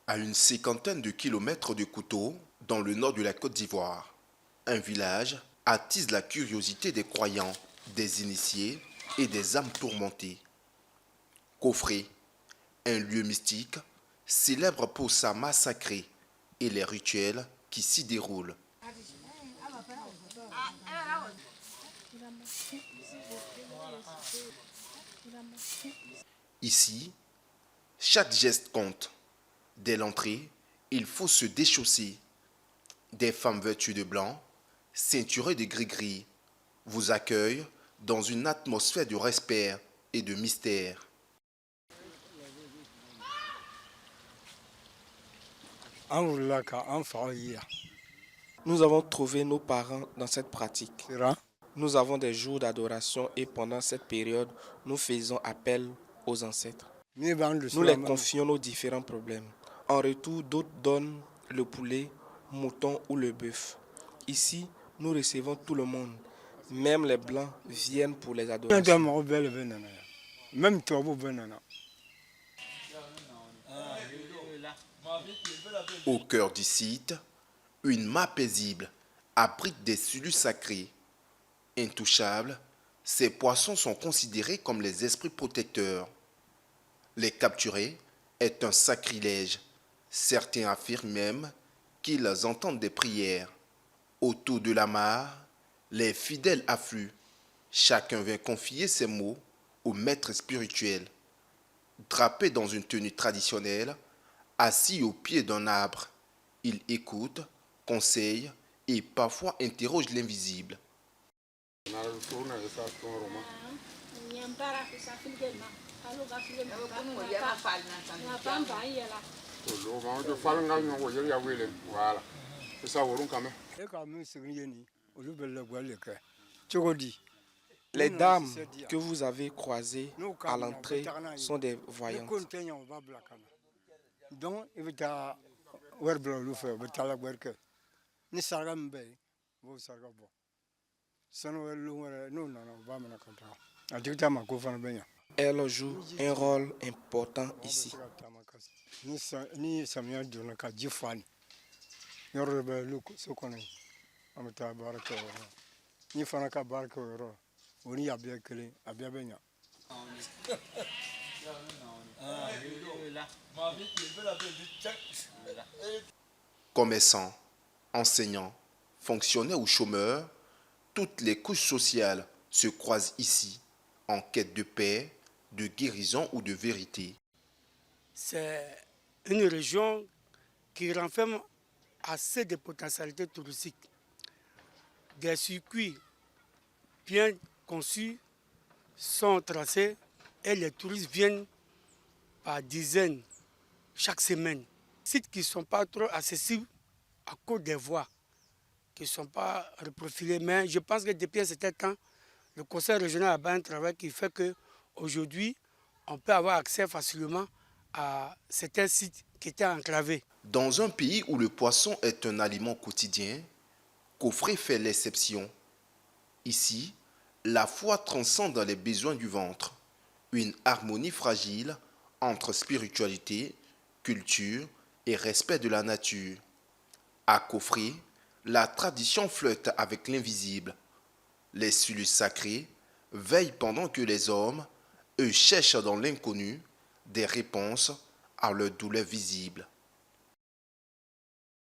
À une cinquantaine de kilomètres de Kouto, dans le nord de la Côte d'Ivoire, un village attise la curiosité des croyants, des initiés et des âmes tourmentées. Kofré, un lieu mystique, célèbre pour sa masse sacrée et les rituels qui s'y déroulent. Ici, chaque geste compte. Dès l'entrée, il faut se déchausser. Des femmes vêtues de blanc, ceinturées de gris-gris, vous accueillent dans une atmosphère de respect et de mystère. Nous avons trouvé nos parents dans cette pratique. Nous avons des jours d'adoration et pendant cette période, nous faisons appel aux ancêtres. Nous les confions nos différents problèmes. En retour, d'autres donnent le poulet, mouton ou le bœuf. Ici, nous recevons tout le monde. Même les blancs viennent pour les adorations. Au cœur du site, une mare paisible abrite des sulus sacrés. Intouchables, ces poissons sont considérés comme les esprits protecteurs. Les capturer est un sacrilège. Certains affirment même qu'ils entendent des prières. Autour de la mare, les fidèles affluent. Chacun vient confier ses maux au maître spirituel. Drapé dans une tenue traditionnelle, assis au pied d'un arbre, il écoute, conseille et parfois interroge l'invisible. Les dames que vous avez croisées à l'entrée sont des voyantes. Elles jouent un rôle important ici. Commerçants, enseignants, fonctionnaires ou chômeurs, toutes les couches sociales se croisent ici en quête de paix, de guérison ou de vérité. C'est une région qui renferme assez de potentialités touristiques. Des circuits bien conçus sont tracés et les touristes viennent par dizaines chaque semaine. Sites qui ne sont pas trop accessibles à cause des voies, qui ne sont pas reprofilés. Mais je pense que depuis un certain temps, le conseil régional a un travail qui fait qu'aujourd'hui, on peut avoir accès facilement à certains sites qui étaient enclavés. Dans un pays où le poisson est un aliment quotidien, Kofré fait l'exception. Ici, la foi transcende les besoins du ventre, une harmonie fragile entre spiritualité, culture et respect de la nature. À Kofré, la tradition flirte avec l'invisible. Les sulus sacrés veillent pendant que les hommes, eux, cherchent dans l'inconnu des réponses à leurs douleurs visibles.